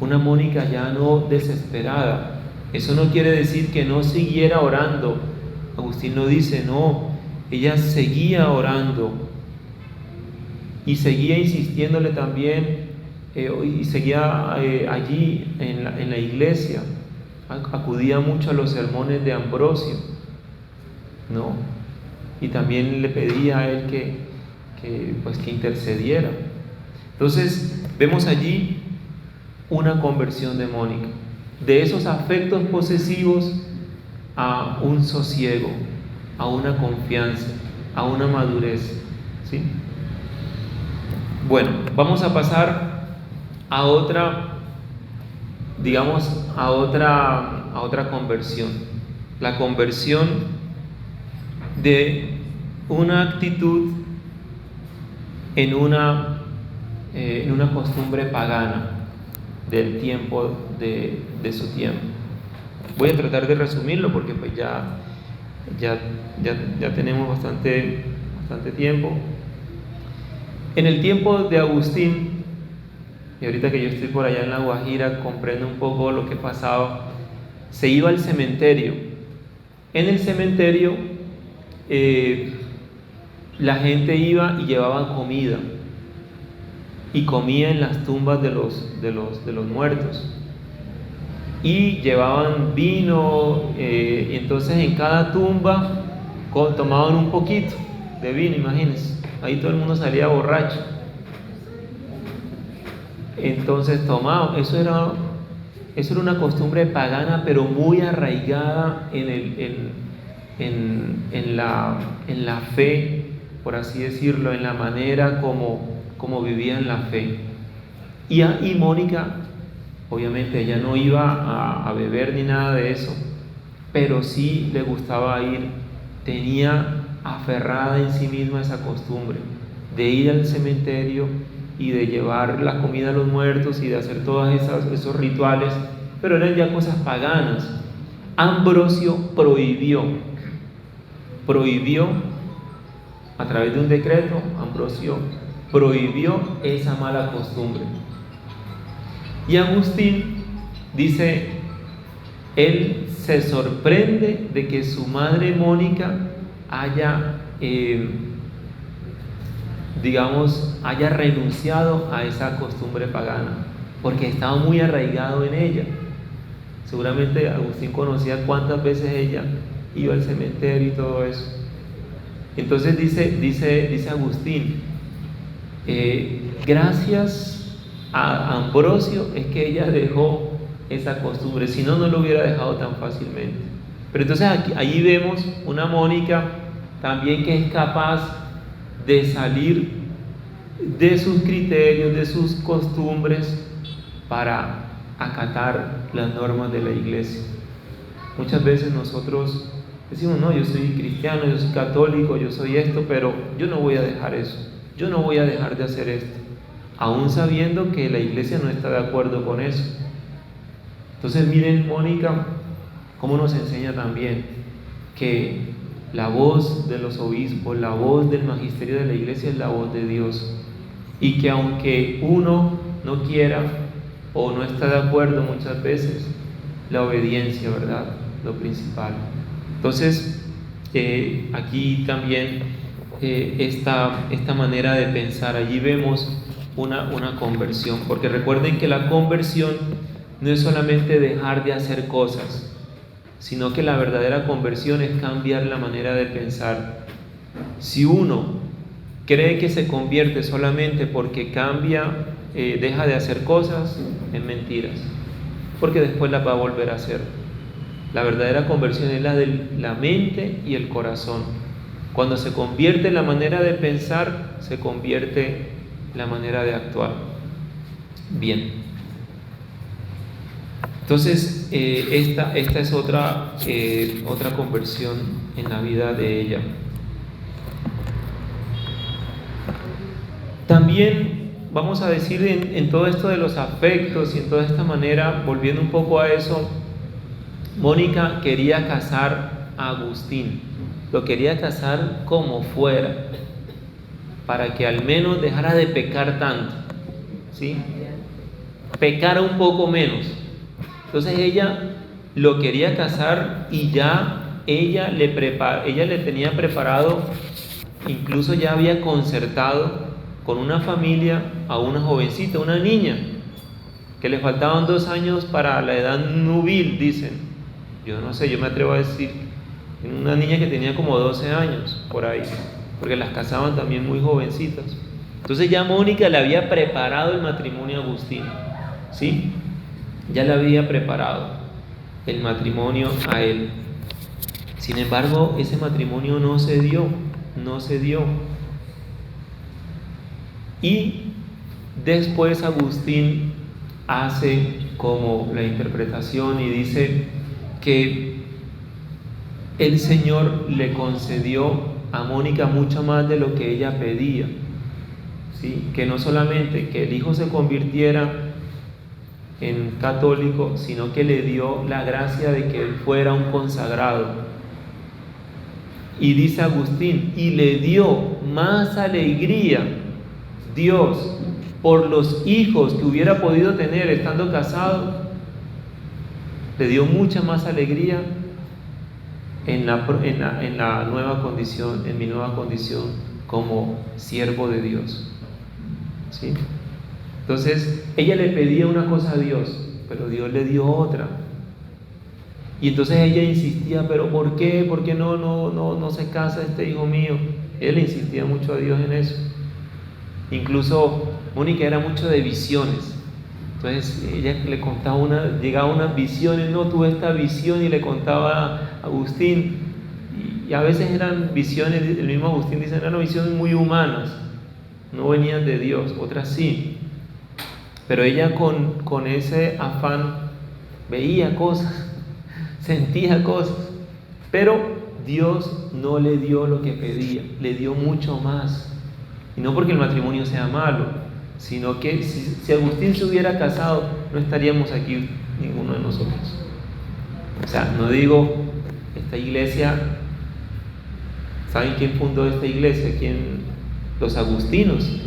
Speaker 1: una Mónica ya no desesperada. Eso no quiere decir que no siguiera orando. Agustín lo dice, no, ella seguía orando y seguía insistiéndole también, y seguía allí en la iglesia, acudía mucho a los sermones de Ambrosio, ¿no? Y también le pedía a él que intercediera. Entonces vemos allí una conversión de Mónica, de esos afectos posesivos a un sosiego, a una confianza, a una madurez, ¿sí? Bueno, vamos a pasar a otra, digamos, a otra conversión, la conversión de una actitud en una costumbre pagana del tiempo de su tiempo. Voy a tratar de resumirlo porque pues ya ya tenemos bastante tiempo. En el tiempo de Agustín, y ahorita que yo estoy por allá en La Guajira, comprendo un poco lo que pasaba. Se iba al cementerio. En el cementerio la gente iba y llevaba comida y comía en las tumbas de los muertos, y llevaban vino, y entonces en cada tumba tomaban un poquito de vino, imagínense, ahí todo el mundo salía borracho. Entonces tomaban, eso era una costumbre pagana, pero muy arraigada en la fe, por así decirlo, en la manera como vivían la fe. Y Mónica, obviamente ella no iba a beber ni nada de eso, pero sí le gustaba ir, tenía aferrada en sí misma esa costumbre de ir al cementerio y de llevar la comida a los muertos y de hacer todos esos rituales, pero eran ya cosas paganas. Ambrosio prohibió a través de un decreto. Ambrosio prohibió esa mala costumbre. Y Agustín dice, él se sorprende de que su madre Mónica haya renunciado a esa costumbre pagana, porque estaba muy arraigado en ella. Seguramente Agustín conocía cuántas veces ella iba al cementerio y todo eso. Entonces dice Agustín, gracias a Ambrosio es que ella dejó esa costumbre, si no, no lo hubiera dejado tan fácilmente. Pero entonces ahí vemos una Mónica también que es capaz de salir de sus criterios, de sus costumbres, para acatar las normas de la iglesia. Muchas veces nosotros decimos, no, yo soy cristiano, yo soy católico, yo soy esto, pero yo no voy a dejar eso, yo no voy a dejar de hacer esto, aún sabiendo que la iglesia no está de acuerdo con eso. Entonces miren, Mónica, cómo nos enseña también que la voz de los obispos, la voz del magisterio de la iglesia es la voz de Dios, y que aunque uno no quiera o no está de acuerdo muchas veces, la obediencia, ¿verdad?, lo principal. Entonces aquí también esta manera de pensar, allí vemos una conversión, porque recuerden que la conversión no es solamente dejar de hacer cosas, sino que la verdadera conversión es cambiar la manera de pensar. Si uno cree que se convierte solamente porque cambia, deja de hacer cosas, es mentiras, porque después las va a volver a hacer. La verdadera conversión es la de la mente y el corazón. Cuando se convierte la manera de pensar, se convierte la manera de actuar. Bien. Entonces, esta es otra conversión en la vida de ella. También vamos a decir en todo esto de los afectos y en toda esta manera, volviendo un poco a eso, Mónica quería casar a Agustín, lo quería casar como fuera, para que al menos dejara de pecar tanto, ¿sí? Pecara un poco menos. Entonces ella lo quería casar y ya ella le tenía preparado, incluso ya había concertado con una familia a una jovencita, una niña, que le faltaban 2 años para la edad nubil, dicen. Yo no sé, yo me atrevo a decir, una niña que tenía como 12 años, por ahí, porque las casaban también muy jovencitas. Entonces ya Mónica le había preparado el matrimonio a Agustín, ¿sí? Ya le había preparado el matrimonio a él. Sin embargo, ese matrimonio no se dio. Y después Agustín hace como la interpretación y dice que el Señor le concedió a Mónica mucho más de lo que ella pedía, ¿sí? Que no solamente que el hijo se convirtiera en católico, sino que le dio la gracia de que él fuera un consagrado. Y dice Agustín, y le dio más alegría Dios por los hijos que hubiera podido tener estando casado, le dio mucha más alegría en la nueva condición, en mi nueva condición como siervo de Dios. ¿Sí? Entonces, ella le pedía una cosa a Dios, pero Dios le dio otra. Y entonces ella insistía, pero ¿por qué? ¿Por qué no se casa este hijo mío? Él insistía mucho a Dios en eso. Incluso Mónica era mucho de visiones. Entonces ella le contaba llegaba unas visiones, no tuve esta visión, y le contaba a Agustín. Y a veces eran visiones, el mismo Agustín dice, eran visiones muy humanas, no venían de Dios, otras sí. Pero ella con ese afán veía cosas, sentía cosas, pero Dios no le dio lo que pedía, le dio mucho más. Y no porque el matrimonio sea malo, sino que si Agustín se hubiera casado, no estaríamos aquí ninguno de nosotros. O sea, no digo, esta iglesia, ¿saben quién fundó esta iglesia? Los agustinos.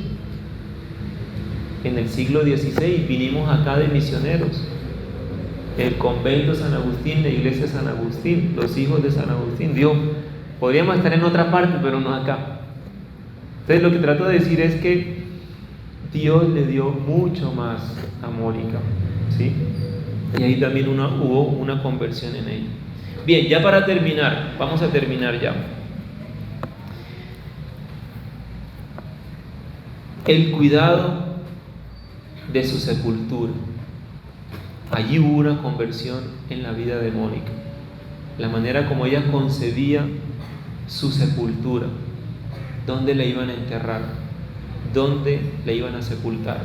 Speaker 1: En el siglo XVI vinimos acá de misioneros. El convento de San Agustín, la iglesia de San Agustín, los hijos de San Agustín. Dios, podríamos estar en otra parte, pero no acá. Entonces lo que trato de decir es que Dios le dio mucho más a Mónica, ¿sí? Y ahí también hubo una conversión en ella. Bien, ya para terminar, vamos a terminar ya. El cuidado de su sepultura. Allí hubo una conversión en la vida de Mónica. La manera como ella concebía su sepultura. ¿Dónde la iban a enterrar? ¿Dónde la iban a sepultar?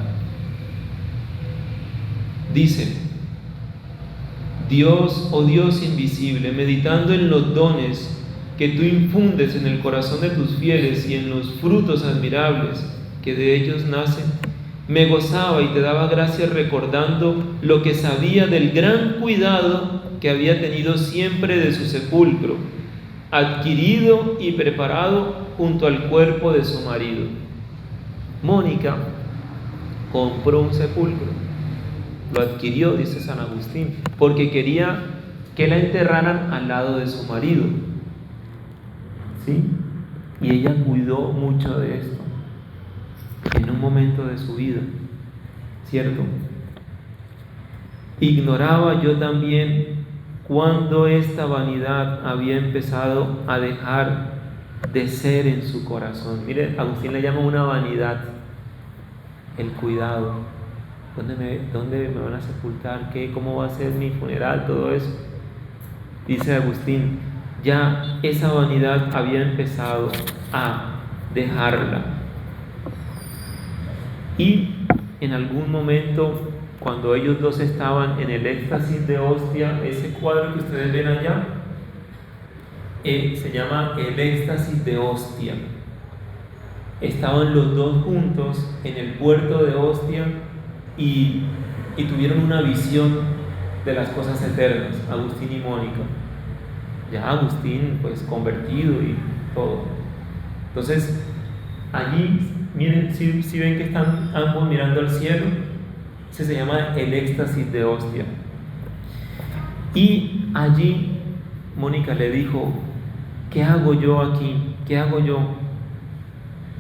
Speaker 1: Dice: Dios, oh Dios invisible, meditando en los dones que tú infundes en el corazón de tus fieles y en los frutos admirables que de ellos nacen, me gozaba y te daba gracias recordando lo que sabía del gran cuidado que había tenido siempre de su sepulcro, adquirido y preparado junto al cuerpo de su marido. Mónica compró un sepulcro, lo adquirió, dice San Agustín, porque quería que la enterraran al lado de su marido, ¿sí? Y ella cuidó mucho de esto en un momento de su vida, ¿cierto? Ignoraba yo también cuando esta vanidad había empezado a dejar de ser en su corazón. Mire, Agustín le llama una vanidad el cuidado. ¿Dónde me van a sepultar? ¿Cómo va a ser mi funeral? Todo eso. Dice Agustín, ya esa vanidad había empezado a dejarla. Y en algún momento, cuando ellos dos estaban en el éxtasis de hostia, ese cuadro que ustedes ven allá, se llama el éxtasis de hostia. Estaban los dos juntos en el puerto de Ostia y tuvieron una visión de las cosas eternas, Agustín y Mónica. Ya Agustín pues convertido y todo. Entonces allí, miren, si ven que están ambos mirando al cielo, ese se llama el éxtasis de hostia. Y allí Mónica le dijo: ¿qué hago yo aquí? ¿Qué hago yo?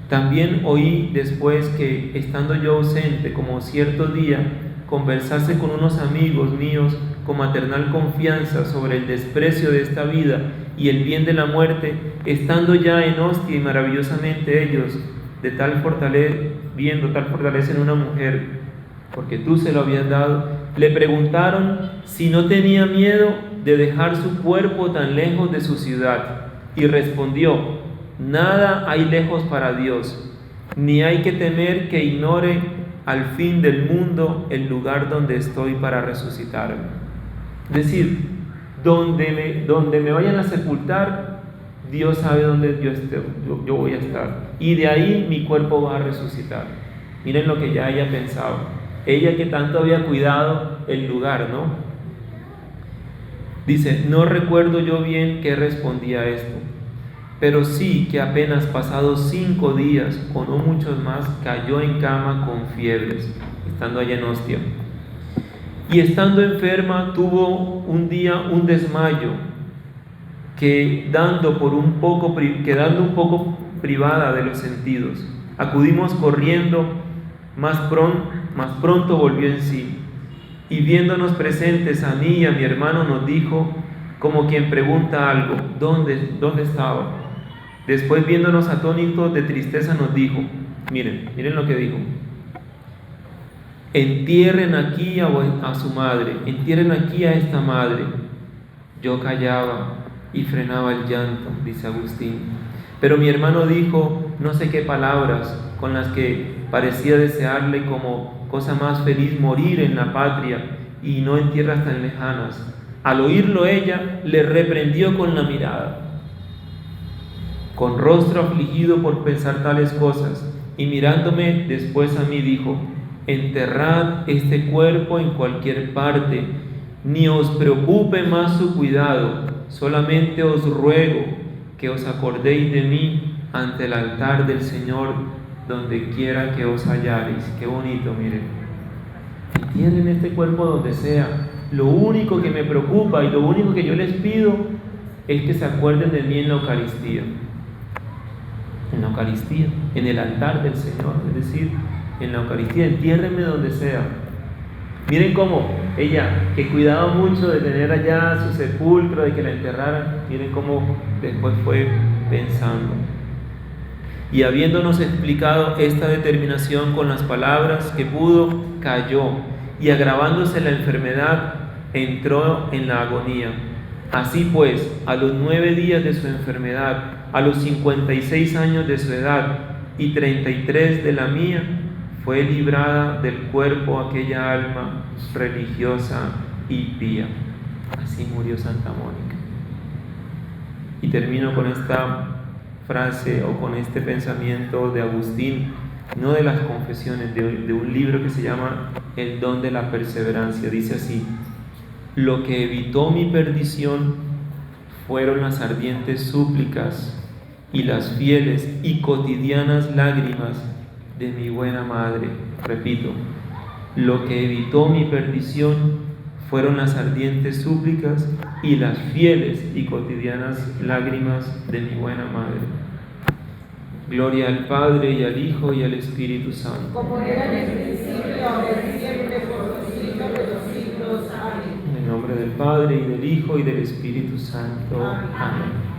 Speaker 1: También oí después que, estando yo ausente como cierto día, conversase con unos amigos míos con maternal confianza sobre el desprecio de esta vida y el bien de la muerte, estando ya en hostia y maravillosamente ellos viendo tal fortaleza en una mujer, porque tú se lo habías dado, le preguntaron si no tenía miedo de dejar su cuerpo tan lejos de su ciudad, y respondió: nada hay lejos para Dios, ni hay que temer que ignore al fin del mundo el lugar donde estoy para resucitarme. Es decir, donde me vayan a sepultar, Dios sabe dónde yo voy a estar, y de ahí mi cuerpo va a resucitar. Miren lo que ya ella pensaba, ella que tanto había cuidado el lugar, ¿no? Dice: no recuerdo yo bien qué respondía a esto, pero sí que apenas pasados 5 días, o no muchos más, cayó en cama con fiebres, estando allá en Ostia. Y estando enferma, tuvo un día un desmayo, quedando un poco privada de los sentidos. Acudimos corriendo, más pronto volvió en sí, y viéndonos presentes a mí y a mi hermano, nos dijo, como quien pregunta algo, ¿dónde estaba? Después, viéndonos atónitos de tristeza, nos dijo, miren lo que dijo: entierren aquí a su madre, entierren aquí a esta madre. Yo callaba y frenaba el llanto, dice Agustín. Pero mi hermano dijo no sé qué palabras con las que parecía desearle como cosa más feliz morir en la patria y no en tierras tan lejanas. Al oírlo ella le reprendió con la mirada, con rostro afligido por pensar tales cosas, y mirándome después a mí dijo: enterrad este cuerpo en cualquier parte, ni os preocupe más su cuidado, solamente os ruego que os acordéis de mí ante el altar del Señor, donde quiera que os hallareis. Qué bonito, miren. Entierren este cuerpo donde sea. Lo único que me preocupa y lo único que yo les pido es que se acuerden de mí en la Eucaristía. En la Eucaristía, en el altar del Señor, es decir, en la Eucaristía. Entiérrenme donde sea. Miren cómo ella, que cuidaba mucho de tener allá su sepulcro, de que la enterraran, miren cómo después fue pensando. Y habiéndonos explicado esta determinación con las palabras que pudo, cayó, y agravándose la enfermedad, entró en la agonía. Así pues, a los 9 días de su enfermedad, a los 56 años de su edad y 33 de la mía, fue librada del cuerpo aquella alma religiosa y pía. Así murió Santa Mónica. Y termino con esta frase o con este pensamiento de Agustín, no de las confesiones, de un libro que se llama El don de la perseverancia. Dice así: lo que evitó mi perdición fueron las ardientes súplicas y las fieles y cotidianas lágrimas de mi buena madre. Repito, lo que evitó mi perdición fueron las ardientes súplicas y las fieles y cotidianas lágrimas de mi buena madre. Gloria al Padre, y al Hijo, y al Espíritu Santo.
Speaker 2: Como era en el principio, ahora y siempre, por los siglos de los siglos. Amén.
Speaker 1: En el nombre del Padre, y del Hijo, y del Espíritu Santo. Amén.